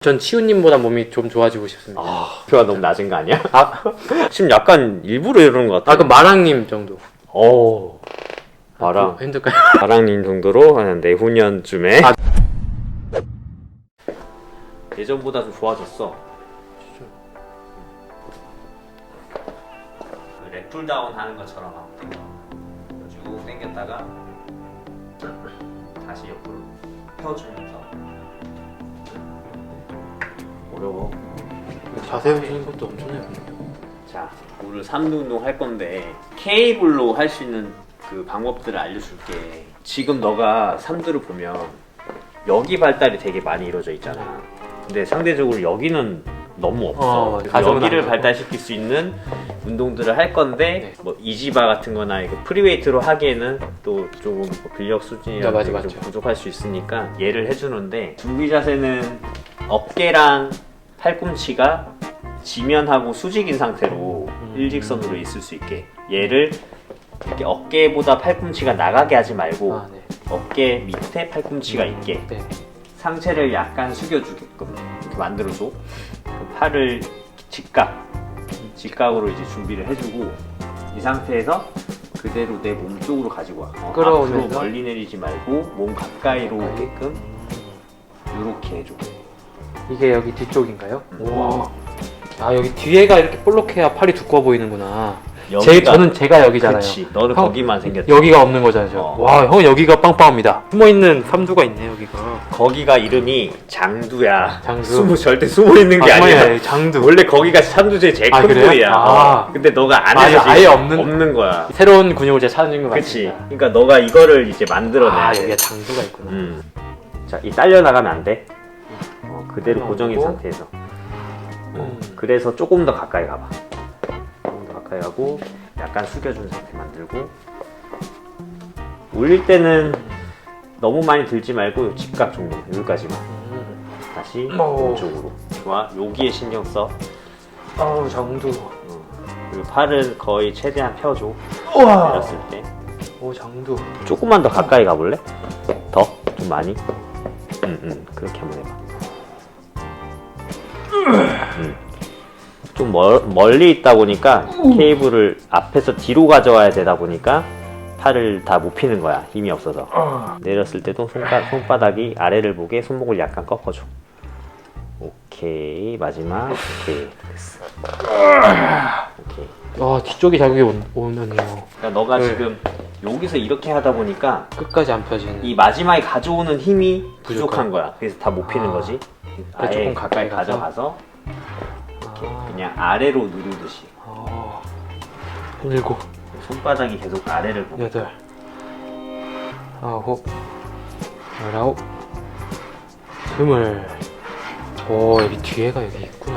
전 치우님보다 몸이 좀 좋아지고 싶습니다. 목표가 너무 낮은 거 아니야? 지금 약간 일부러 이러는 것 같아. 그럼 마랑님 정도. 마랑. 힘들까요? 마랑님 정도로 한 내후년쯤에. 예전보다 좀 좋아졌어. 랩풀다운 하는 것처럼 하면 쭉 당겼다가 다시 옆으로 펴주면서. 어려워. 자세 보시는 것도 엄청나요. 자, 오늘 3두 운동 할 건데 케이블로 할 수 있는 그 방법들을 알려줄게. 지금 너가 3두를 보면 여기 발달이 되게 많이 이루어져 있잖아. 근데 상대적으로 여기는 너무 없어. 그래서 여기를 발달시킬 수 있는 운동들을 할 건데 뭐 이지바 같은 거나 이거 프리웨이트로 하기에는 또 조금 근력 수준이랑 좀 부족할 수 있으니까 얘를 해주는데, 준비 자세는 어깨랑 팔꿈치가 지면하고 수직인 상태로 일직선으로 있을 수 있게, 얘를 이렇게 어깨보다 팔꿈치가 나가게 하지 말고 어깨 밑에 팔꿈치가 있게 상체를 약간 숙여주게끔 이렇게 만들어줘. 팔을 직각으로 이제 준비를 해주고, 이 상태에서 그대로 내 몸 쪽으로 가지고 와. 앞으로 멀리 내리지 말고 몸 가까이로 오게끔 이렇게 해줘. 이게 여기 뒤쪽인가요? 와. 아, 여기 뒤에가 이렇게 볼록해야 팔이 두꺼워 보이는구나. 저는 제가 여기잖아요. 그치, 너는 형, 거기만 생겼지. 여기가 없는 거잖아요. 와, 형 여기가 빵빵합니다. 숨어있는 삼두가 있네, 여기가. 거기가 이름이 장두야. 장두. 절대 숨어있는 게 아니야. 장두. 원래 거기가 삼두제 제일 큰 부위야. 근데 너가 안에서 아예 없는 거야. 새로운 근육을 제가 찾는 것 같습니다. 그치. 그러니까 너가 이거를 이제 만들어내야 돼. 여기가 장두가 있구나. 자, 이 딸려 나가면 안 돼. 그대로 고정인 상태에서. 그래서 조금 더 가까이 가봐. 조금 더 가까이 가고 약간 숙여준 상태 만들고, 올릴 때는 너무 많이 들지 말고 직각 정도, 여기까지만. 다시 왼쪽으로. 좋아. 여기에 신경 써. 장두. 그리고 팔은 거의 최대한 펴줘. 내렸을 때. 장두. 조금만 더 가까이 가볼래? 더? 좀 많이? 그렇게 한번 해봐. 좀 멀리 있다 보니까 케이블을 앞에서 뒤로 가져와야 되다 보니까 팔을 다 못 피는 거야, 힘이 없어서. 내렸을 때도 손바닥이 아래를 보게 손목을 약간 꺾어줘. 오케이. 마지막. 오케이. 됐어. 오케이. 뒤쪽이 자극이 오면요. 그러니까 너가 지금 여기서 이렇게 하다 보니까 끝까지 안 펴지는. 이 마지막에 가져오는 힘이 부족한 거야. 그래서 다 못 피는 거지. 아예 조금 가까이 가져가서 그냥 아래로 누르듯이. 7, 손바닥이 계속 아래를 보고. 8, 9, 19, 20. 여기 뒤에가 여기 있구나.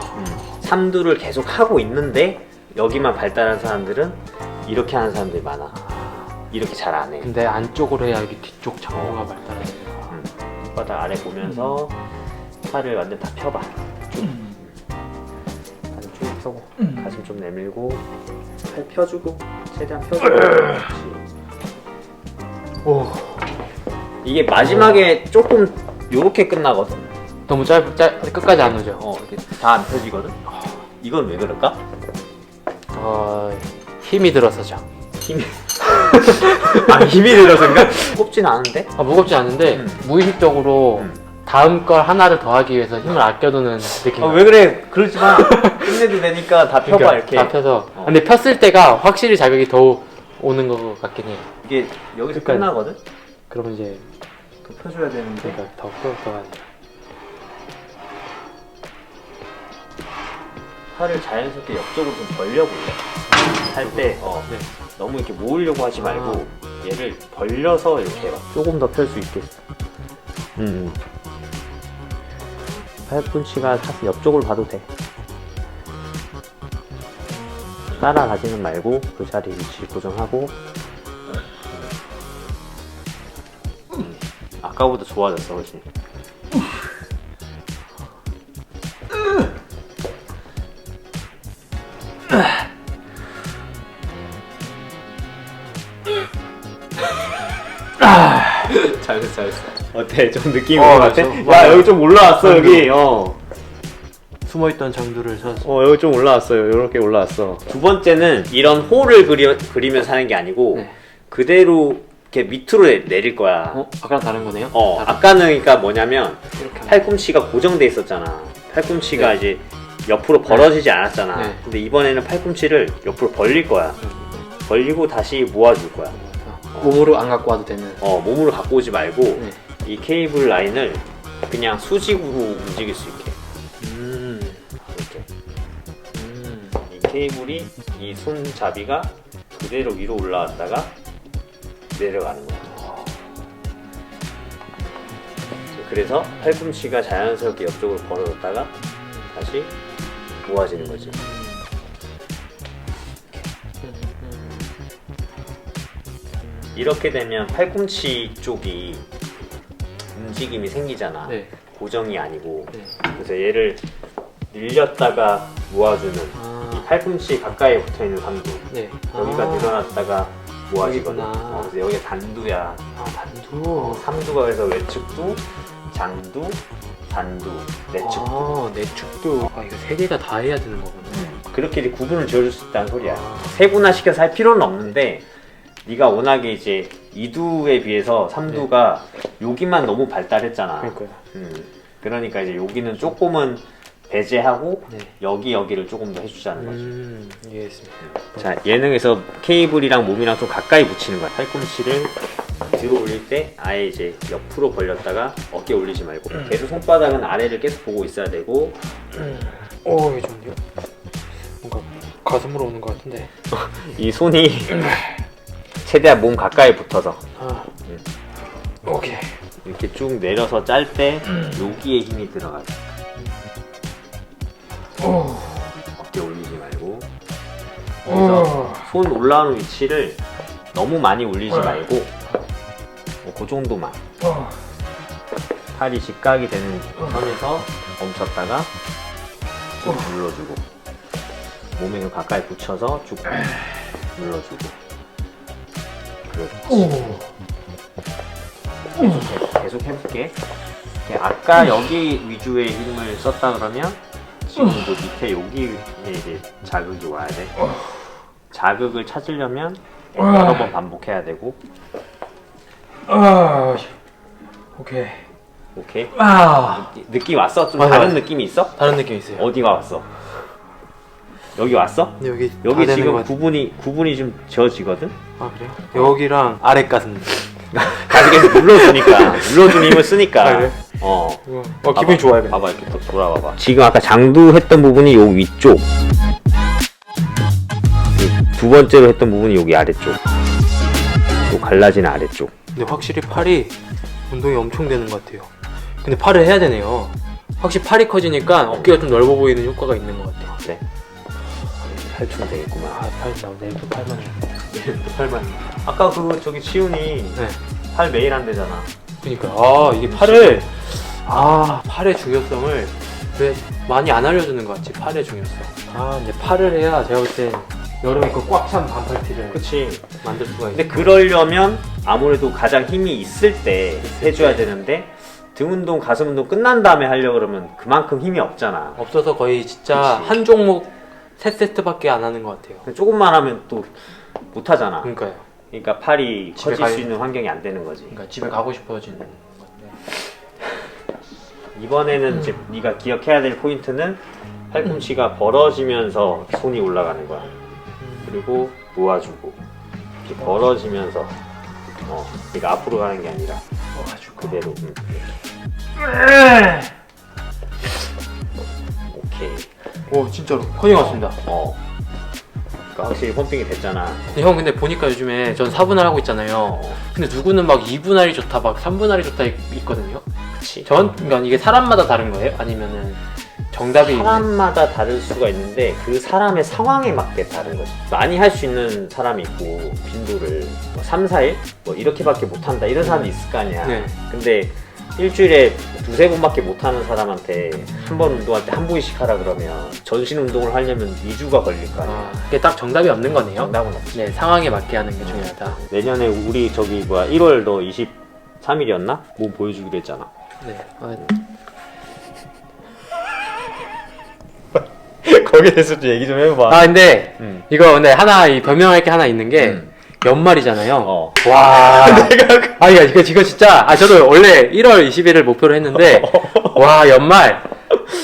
3두를 계속 하고 있는데 여기만 발달한 사람들은 이렇게 하는 사람들이 많아. 이렇게 잘 안 해. 근데 안쪽으로 해야 여기 뒤쪽 장부가 발달하지. 손바닥 아래 보면서 팔을 완전 다 펴봐. 쭉 펴고 가슴 좀 내밀고 팔 펴주고 최대한 펴주고. 이게 마지막에 조금 요렇게 끝나거든. 너무 끝까지 안 오죠. 이렇게 다 안 펴지거든. 이건 왜 그럴까? 힘이 들어서죠. 힘이 들어서인가? 무겁진 않은데? 무겁지 않은데 무의식적으로 다음 걸 하나를 더 하기 위해서 힘을 아껴두는 느낌. 왜 그래? 그러지 마. 끝내도 되니까 다 펴봐. 이렇게 다 펴서. 근데 폈을 때가 확실히 자극이 더 오는 것 같긴 해요. 이게 여기서 끝나거든? 그러면 이제 더 펴줘야 되는데. 그러니까 더 가야 돼. 팔을 자연스럽게 옆쪽으로 좀 벌려볼래? 할 때 너무 이렇게 모으려고 하지 말고 얘를 벌려서 이렇게 해봐. 조금 더 펼 수 있게. 팔꿈치가 사실 옆쪽으로 봐도 돼. 따라가지는 말고 그 자리 위치 고정하고. 아까보다 좋아졌어, 훨씬. 잘했어. 어때? 좀 느낌이 같아? 야, 여기 좀 올라왔어, 여기. 숨어있던 장두를 찾았어. 여기 좀 올라왔어요. 이렇게 올라왔어. 두 번째는 이런 홀을 그리면서 하는 게 아니고 네. 그대로 이렇게 밑으로 내릴 거야. 아까랑 다른 거네요? 아까는 그러니까 뭐냐면 이렇게 하면. 팔꿈치가 고정돼 있었잖아. 팔꿈치가 네. 이제 옆으로 벌어지지 않았잖아. 네. 근데 이번에는 팔꿈치를 옆으로 벌릴 거야. 벌리고 다시 모아줄 거야. 몸으로 안 갖고 와도 되는. 몸으로 갖고 오지 말고 네. 이 케이블 라인을 그냥 수직으로 움직일 수 있게. 이렇게. 이 케이블이 이 손잡이가 그대로 위로 올라왔다가 내려가는 거야. 그래서 팔꿈치가 자연스럽게 옆쪽으로 벌어졌다가 다시 모아지는 거지. 이렇게 되면 팔꿈치 쪽이 움직임이 생기잖아. 네. 고정이 아니고. 네. 그래서 얘를 늘렸다가 모아주는 이 팔꿈치 가까이 붙어있는 삼두. 네. 여기가 늘어났다가 모아지거든. 여기구나. 그래서 여기가 단두야. 단두. 삼두가 그래서 외측두, 장두, 단두, 내측두. 내측도. 이거 세 개가 다 해야 되는 거구나. 그렇게 이제 구분을 지어줄 수 있다는 소리야. 세분화 시켜서 할 필요는 없는데 네가 워낙에 이제 이두에 비해서 삼두가 여기만 너무 발달했잖아. 그러니까요. 그러니까 이제 여기는 조금은 배제하고 네. 여기를 조금 더 해주자는 거지. 이해했습니다. 자, 예능에서 케이블이랑 몸이랑 좀 가까이 붙이는 거야. 팔꿈치를 들어 올릴 때 아예 이제 옆으로 벌렸다가 어깨 올리지 말고 계속 손바닥은 아래를 계속 보고 있어야 되고. 이게 좋은데요? 뭔가 가슴으로 오는 것 같은데. 이 손이 최대한 몸 가까이 붙어서 오케이. 이렇게 쭉 내려서 짤 때 여기에 힘이 들어가요. 어깨 올리지 말고. 그래서 손 올라오는 위치를 너무 많이 올리지 말고 그 정도만. 팔이 직각이 되는 선에서 멈췄다가 쭉 눌러주고 몸에 가까이 붙여서 쭉 눌러주고. 그렇지. 계속 해볼게. 아까 여기 위주의 힘을 썼다 그러면 지금도 밑에 여기에 이제 자극이 와야 돼. 자극을 찾으려면 여러 번 반복해야 되고. 오케이. 오케이. 느낌 왔어? 좀 맞아요. 다른 느낌이 있어? 다른 느낌 있어요. 어디가 왔어? 여기 왔어? 근데 여기 여기 다 되는 지금 것 같아. 구분이 좀 지어지거든? 그래요? 여기랑 아래 가슴. 가슴에서 눌러주는 힘을 쓰니까. 그래? 기분이 봐봐. 좋아요. 근데. 봐봐, 이렇게 또 돌아봐봐. 지금 아까 장두 했던 부분이 요 위쪽. 두 번째로 했던 부분이 여기 아래쪽. 또 갈라지는 아래쪽. 근데 확실히 팔이 운동이 엄청 되는 것 같아요. 근데 팔을 해야 되네요. 확실히 팔이 커지니까 어깨가 좀 넓어 보이는 효과가 있는 것 같아요. 네. 팔춤 되겠구만. 팔 나오네. 또 팔만 해. 또 팔만. 아까 저기 치훈이 네. 팔 매일 한대잖아. 그러니까 이게 팔의 중요성을 왜 많이 안 알려주는 것 같지? 팔의 중요성. 이제 팔을 해야 제가 볼 땐 여름에 그 꽉 찬 반팔티를 그치. 만들 수가 있어요. 근데 그러려면 아무래도 가장 힘이 있을 때 해줘야 되는데 등 운동, 가슴 운동 끝난 다음에 하려고 그러면 그만큼 힘이 없잖아. 없어서 거의 진짜 그치. 한 종목 3세트밖에 안 하는 것 같아요. 조금만 하면 또 못하잖아. 그러니까요. 그러니까 팔이 집에 커질 수 있는 환경이 안 되는 거지. 그러니까 집에 가고 싶어지는 것 같아요. 이번에는 이제 네가 기억해야 될 포인트는 팔꿈치가 벌어지면서 손이 올라가는 거야. 그리고 모아주고 이렇게 벌어지면서 네가 앞으로 가는 게 아니라 그대로. 오케이. 오 진짜로 커닝 왔습니다. 그러니까 확실히 펌핑이 됐잖아. 형 근데 보니까 요즘에 전 4분할 하고 있잖아요. 근데 누구는 막 2분할이 좋다, 막 3분할이 좋다 있거든요. 그치. 그러니까 이게 사람마다 다른 거예요? 아니면은 정답이 사람마다 다를 수가 있는데 그 사람의 상황에 맞게 다른 거지. 많이 할 수 있는 사람이 있고 빈도를 3, 4일 뭐 이렇게밖에 못한다 이런 사람이 있을 거 아니야. 네. 근데 일주일에 두세 번밖에 못하는 사람한테 한 번 운동할 때 한 부위씩 하라 그러면 전신 운동을 하려면 2주가 걸릴 거 아니야. 그게 딱 정답이 없는 거네요. 정답은 없지. 네, 상황에 맞게 하는 게 중요하다. 내년에 우리 1월 너 23일이었나? 뭐 보여주기로 했잖아. 네. 거기에 대해서 좀 얘기 좀 해봐. 아 근데 음. 이거 근데 하나 이 변명할 게 하나 있는 게 연말이잖아요. 어. 와. 아 이거 진짜 저도 원래 1월 20일을 목표로 했는데 와 연말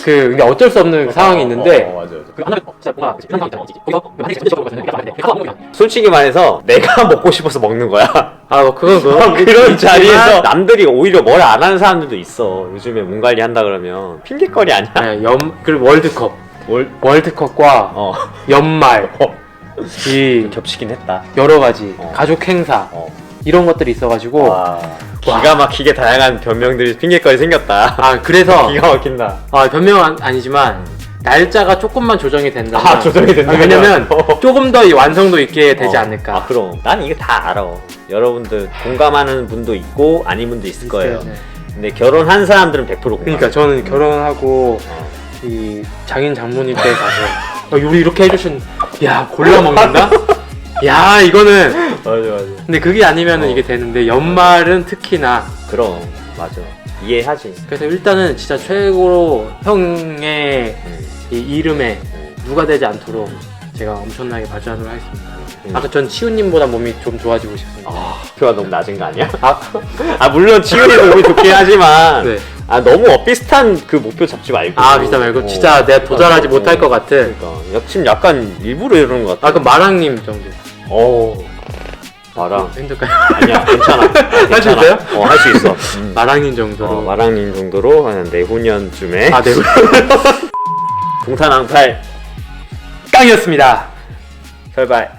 근데 어쩔 수 없는 상황이 있는데 맞아. 그 하나 진짜 뭔가 그런 상황 있잖아. 거기서 솔직히 말해서 내가 먹고 싶어서 먹는 거야. 그건 그런 있지만 자리에서 남들이 오히려 뭘 안 하는 사람들도 있어. 요즘에 몸 관리 한다 그러면 핑계거리 아니야? 네, 그리고 월드컵 뭘? 월드컵과 어. 연말 이 겹치긴 했다. 여러 가지 어. 가족 행사 어. 이런 것들이 있어가지고 와. 기가 막히게 다양한 변명들이 핑계거리 생겼다. 그래서 기가 막힌다. 변명은 아니지만 날짜가 조금만 조정이 된다면 조정이 된다면. 왜냐면 조금 더 이 완성도 있게 되지 않을까. 그럼 난 이거 다 알아. 여러분들 공감하는 분도 있고 아닌 분도 있을 거예요. 네. 근데 결혼한 사람들은 100% 공감. 그러니까 저는 결혼하고 이 장인 장모님 때 가서 우리 이렇게 해주신 야 골라 먹는다? 야 이거는 맞아. 근데 그게 아니면은 이게 되는데 연말은 특히나 그럼 맞아. 이해하지. 그래서 일단은 진짜 최고로 형의 이 이름에 누가 되지 않도록 제가 엄청나게 발전하도록 하겠습니다. 아까 전 치우님보다 몸이 좀 좋아지고 싶습니다. 목표가 너무 낮은 거 아니야? 물론 치훈이도 몸이 좋긴 하지만 네. 너무 비슷한 그 목표 잡지 말고. 비슷한 말고 진짜 내가 도전하지 못할 것 같은. 그러니까 지금 약간 일부러 이러는 것 같아. 그럼 마랑님 정도. 마랑. 힘들까요? 아니야 괜찮아. 할 수 있어요? 할 수 있어. 마랑님 정도로. 마랑님 정도로 한 내후년쯤에. 네. 동탄 앙탈 깡이었습니다. 설발.